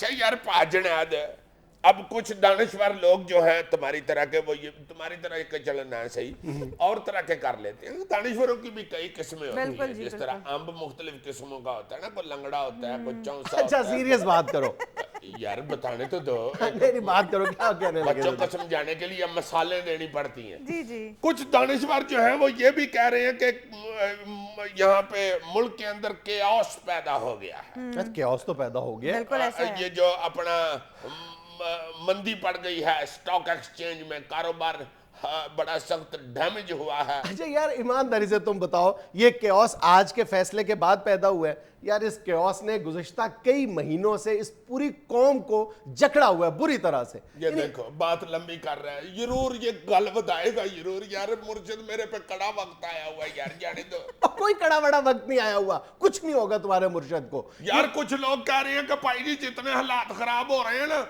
اچھا یار پاجناد اب کچھ دانشور لوگ جو ہیں تمہاری طرح کے وہ یہ تمہاری طرح کے چلن ہے صحیح اور طرح کے کر لیتے ہیں. دانشوروں کی بھی کئی قسمیں ہوتی ہیں, جس طرح امب مختلف قسموں کا ہوتا ہے نا, کوئی لنگڑا ہوتا ہے, کوئی چونسا ہوتا ہے. اچھا سیریس بات کرو یار بتانے تو دو, میری بات کرو, کیا کہنے لگے بچوں کو سمجھانے کے لیے مسالے دینی پڑتی ہیں. جی جی کچھ دانشور جو ہیں وہ یہ بھی کہہ رہے ہیں کہ یہاں پہ ملک کے اندر کیاس پیدا ہو گیا ہے. کیاس تو پیدا ہو گیا, بالکل ایسا ہے. یہ جو اپنا مندی پڑ گئی ہے اسٹاک ایکسچینج میں, کاروبار بڑا سخت ڈیمیج ہوا ہے. اچھا یار ایمانداری سے تم بتاؤ, یہ کیاس آج کے فیصلے کے بعد پیدا ہوا ہے؟ یار اس کیاس نے گزشتہ کئی مہینوں سے اس پوری قوم کو جکڑا ہوا ہے بری طرح سے. یہ دیکھو بات لمبی کر رہا ہے, ضرور یہ گل بدائے گا ضرور. یار مرشد میرے پہ کڑا وقت آیا ہوا ہے یار, جانے دو. کوئی کڑا بڑا وقت نہیں آیا ہوا, کچھ نہیں ہوگا تمہارے مرشد کو. یار کچھ لوگ کہہ رہے ہیں کہ بھائی جی جتنے حالات خراب ہو رہے ہیں نا,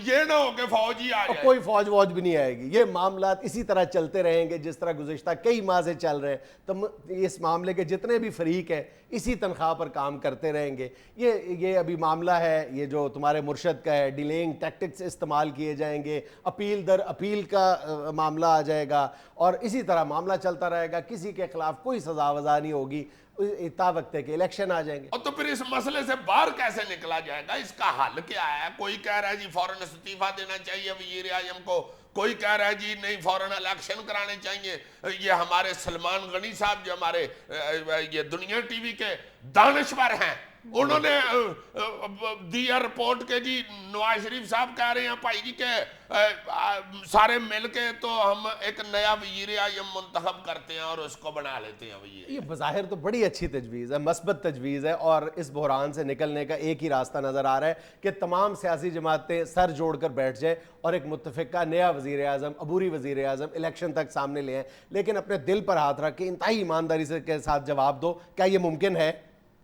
یہ نہ ہو کہ فوج ہی آ جائے. کوئی فوج ووج بھی نہیں آئے گی, یہ معاملات اسی طرح چلتے رہیں گے جس طرح گزشتہ کئی ماہ سے چل رہے ہیں. تم اس معاملے کے جتنے بھی فریق ہیں اسی تنخواہ پر کام کرتے رہیں گے. یہ ابھی معاملہ ہے یہ جو تمہارے مرشد کا ہے, ڈیلیئنگ ٹیکٹکس استعمال کیے جائیں گے, اپیل در اپیل کا معاملہ آ جائے گا, اور اسی طرح معاملہ چلتا رہے گا. کسی کے خلاف کوئی سزا وزا نہیں ہوگی, تا وقت ہے کہ الیکشن آ جائیں گے. اور تو پھر اس مسئلے سے باہر کیسے نکلا جائے گا؟ اس کا حل کیا ہے؟ کوئی کہہ رہا ہے جی فوراً استعفیٰ دینا چاہیے وزیر اعظم کو, کوئی کہہ رہا ہے جی نہیں فوراً الیکشن کرانے چاہیے. یہ ہمارے سلمان غنی صاحب جو ہمارے یہ دنیا ٹی وی کے دانشور ہیں, انہوں نے دیا رپورٹ کہ جی نواز شریف صاحب کہہ رہے ہیں بھائی جی کہ سارے مل کے تو ہم ایک نیا وزیر اعظم منتخب کرتے ہیں اور اس کو بنا لیتے ہیں وزیر. یہ بظاہر تو بڑی اچھی تجویز ہے, مثبت تجویز ہے, اور اس بحران سے نکلنے کا ایک ہی راستہ نظر آ رہا ہے کہ تمام سیاسی جماعتیں سر جوڑ کر بیٹھ جائیں اور ایک متفقہ نیا وزیر اعظم, عبوری وزیر اعظم الیکشن تک سامنے لے آئیں. لیکن اپنے دل پر ہاتھ رکھ کے انتہائی ایمانداری سے کے ساتھ جواب دو, کیا یہ ممکن ہے؟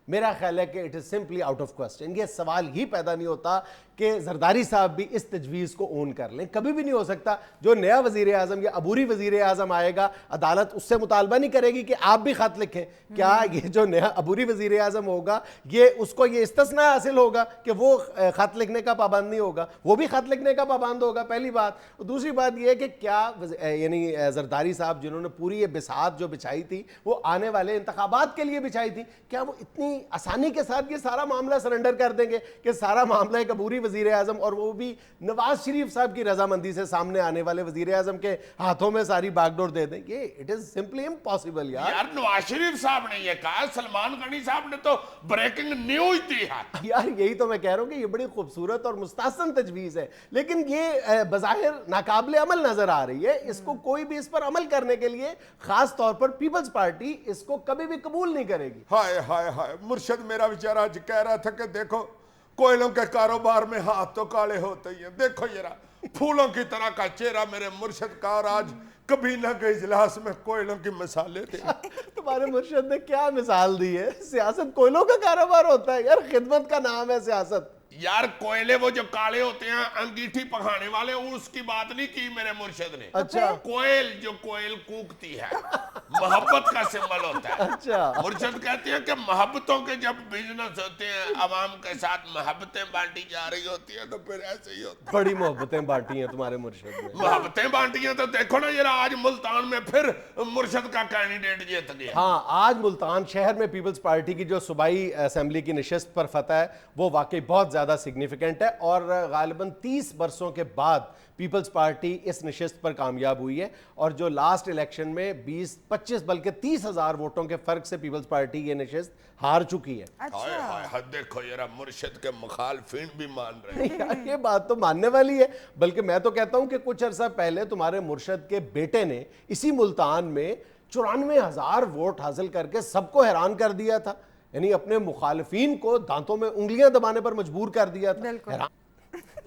میرا خیال ہے کہ it is simply out of question. یہ سوال ہی پیدا نہیں ہوتا کہ زرداری صاحب بھی اس تجویز کو اون کر لیں. کبھی بھی نہیں ہو سکتا. جو نیا وزیر اعظم یا عبوری وزیر اعظم آئے گا, عدالت اس سے مطالبہ نہیں کرے گی کہ آپ بھی خط لکھیں. کیا یہ جو نیا عبوری وزیر اعظم ہوگا یہ اس کو یہ استثناء حاصل ہوگا کہ وہ خط لکھنے کا پابند نہیں ہوگا؟ وہ بھی خط لکھنے کا پابند ہوگا, پہلی بات. دوسری بات یہ ہے کہ کیا یعنی زرداری صاحب جنہوں نے پوری یہ بساط جو بچھائی تھی وہ آنے والے انتخابات کے لیے بچھائی تھی, کیا وہ اتنی آسانی کے ساتھ یہ سارا معاملہ سرنڈر کر دیں گے کہ سارا معاملہ ایک عبوری وزیر اعظم, اور وہ بھی نواز شریف صاحب کی رضامندی سے سامنے آنے والے وزیر اعظم کے ہاتھوں میں ساری باغ ڈور دے دیں؟ یہ اٹ از سمپلی امپاسبل. یار نواز شریف صاحب نے یہ کہا, سلمان غنی صاحب نے تو بریکنگ نیوز دی ہے. یار یہی تو میں کہہ رہا ہوں کہ یہ بڑی خوبصورت اور مستحسن تجویز ہے, لیکن یہ بظاہر ناقابل عمل نظر آ رہی ہے. اس کو کوئی بھی اس پر عمل کرنے کے لیے, خاص طور پر پیپلز پارٹی, اس کو کبھی بھی قبول نہیں کرے گی. ہائے ہائے ہائے, مرشد میرا بیچارہ آج کہہ رہا تھا کہ دیکھو کوئلوں کے کاروبار میں ہاتھ تو کالے ہوتے ہی ہیں, دیکھو ذرا پھولوں کی طرح کا چہرہ میرے مرشد کا, اور آج کبھی نہ کہ اجلاس میں کوئلوں کی مثالیں تھیں. تمہارے مرشد نے کیا مثال دی ہے؟ سیاست کوئلوں کا کاروبار ہوتا ہے یار, خدمت کا نام ہے سیاست. یار کوئلے وہ جو کالے ہوتے ہیں انگیٹھی پکھانے والے, اس کی بات نہیں کی میرے مرشد نے. اچھا, کوئل جو کوئل کوکتی ہے محبت کا سمبل ہوتا ہے. اچھا, مرشد کہتے ہیں کہ محبتوں کے جب بزنس ہوتے ہیں, عوام کے ساتھ محبتیں بانٹی جا رہی ہوتی ہیں, تو پھر ایسے ہی ہوتا ہے. بڑی محبتیں بانٹی ہیں تمہارے مرشد نے. محبتیں بانٹی ہیں تو دیکھو نا ذرا آج ملتان میں پھر مرشد کا کینڈیڈیٹ جیت گیا. ہاں, آج ملتان شہر میں پیپلز پارٹی کی جو صوبائی اسمبلی کی نشست پر فتح ہے وہ واقعی بہت زیادہ سگنیفیکنٹ ہے, اور غالباً 30 برسوں کے بعد پیپلز پارٹی اس نشست پر کامیاب ہوئی ہے. اور جو لاسٹ الیکشن میں 20-25 بلکہ 30,000 ووٹوں کے فرق سے پیپلز پارٹی یہ نشست ہار چکی ہے. ہائے ہائے, دیکھو ذرا مرشد کے مخالفین بھی مان رہے ہیں. یہ بات تو ماننے والی ہے, بلکہ میں تو کہتا ہوں کہ کچھ عرصہ پہلے تمہارے مرشد کے بیٹے نے اسی ملتان میں 94,000 ووٹ حاصل کر کے سب کو حیران کر دیا تھا. یعنی اپنے مخالفین کو دانتوں میں انگلیاں دبانے پر مجبور کر دیا تھا.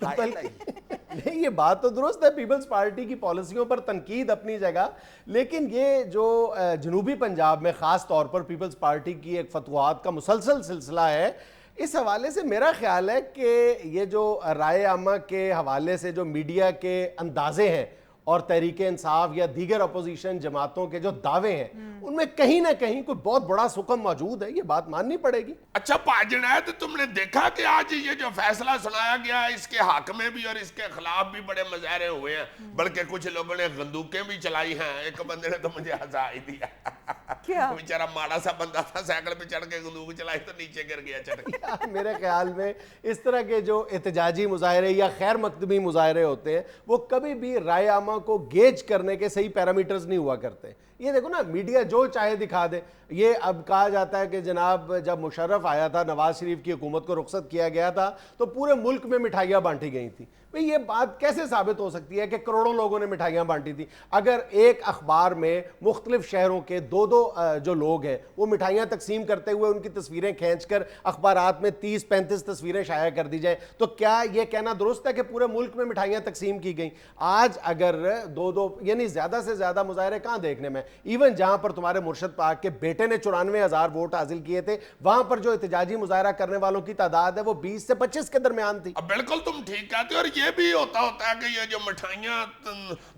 نہیں, یہ بات تو درست ہے, پیپلز پارٹی کی پالیسیوں پر تنقید اپنی جگہ, لیکن یہ جو جنوبی پنجاب میں خاص طور پر پیپلز پارٹی کی ایک فتوحات کا مسلسل سلسلہ ہے, اس حوالے سے میرا خیال ہے کہ یہ جو رائے عامہ کے حوالے سے جو میڈیا کے اندازے ہیں اور تحریک انصاف یا دیگر اپوزیشن جماعتوں کے جو دعوے ہیں ان میں کہیں نہ کہیں کوئی بہت بڑا سکم موجود ہے. یہ بات ماننی پڑے گی. اچھا پا جنید، تم نے دیکھا کہ آج یہ جو فیصلہ سنایا گیا اس کے حق میں بھی اور اس کے خلاف بھی بڑے مظاہرے ہوئے ہیں، بلکہ کچھ لوگوں نے بندوقیں بھی چلائی ہیں. ایک بندے نے تو مجھے ہنسا ہی دیا. کیا؟ بیچارہ ماڑا سا بندہ تھا، سائیکل پہ چڑھ کے بندوق چلائی تو نیچے گر گیا چڑھ. میرے خیال میں اس طرح کے جو احتجاجی مظاہرے یا خیر مقدمی مظاہرے ہوتے ہیں وہ کبھی بھی رائے عامہ کو گیج کرنے کے صحیح پیرامیٹرز نہیں ہوا کرتے. یہ دیکھو نا، میڈیا جو چاہے دکھا دے. یہ اب کہا جاتا ہے کہ جناب جب مشرف آیا تھا، نواز شریف کی حکومت کو رخصت کیا گیا تھا تو پورے ملک میں مٹھائیاں بانٹی گئی تھیں. بھئی یہ بات کیسے ثابت ہو سکتی ہے کہ کروڑوں لوگوں نے مٹھائیاں بانٹی تھی؟ اگر ایک اخبار میں مختلف شہروں کے دو جو لوگ ہیں وہ مٹھائیاں تقسیم کرتے ہوئے ان کی تصویریں کھینچ کر اخبارات میں 30-35 تصویریں شائع کر دی جائے تو کیا یہ کہنا درست ہے کہ پورے ملک میں مٹھائیاں تقسیم کی گئیں؟ آج اگر دو یعنی زیادہ سے زیادہ مظاہرے کہاں دیکھنے میں، ایون جہاں پر تمہارے مرشد پاک کے بیٹے نے 94,000 ووٹ حاصل کیے تھے، وہاں پر جو احتجاجی مظاہرہ کرنے والوں کی تعداد ہے وہ 20 سے 25 کے درمیان تھی. بالکل تم ٹھیک کہتے ہو. اور یہ بھی ہوتا ہے کہ یہ جو مٹھائیاں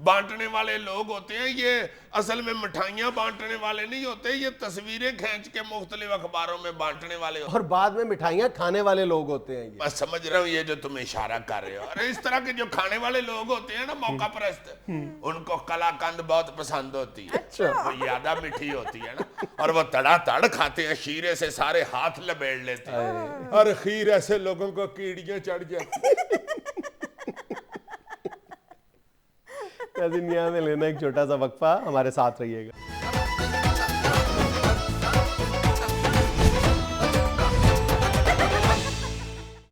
بانٹنے والے لوگ ہوتے ہیں یہ اصل میں مٹھائیاں بانٹنے والے نہیں ہوتے، یہ تصویریں کھینچ کے مختلف اخباروں میں بانٹنے والے ہوتے ہیں، اور بعد میں مٹھائیاں کھانے والے لوگ ہوتے ہیں. میں سمجھ رہا ہوں یہ جو تم اشارہ کر رہے ہو. اور اس طرح کے جو کھانے والے لوگ ہوتے ہیں نا، موقع پرست، ان کو کلا کند بہت پسند ہوتی ہے، وہ زیادہ میٹھی ہوتی ہے نا، اور وہ تڑا تڑ کھاتے ہیں، شیرے سے سارے ہاتھ لبیڑ لیتے ہیں، اور خیر ایسے لوگوں کو کیڑیاں چڑھ جاتی ہیں. ناظرین یہاں میں لینا ایک چھوٹا سا وقفہ، ہمارے ساتھ رہیے گا.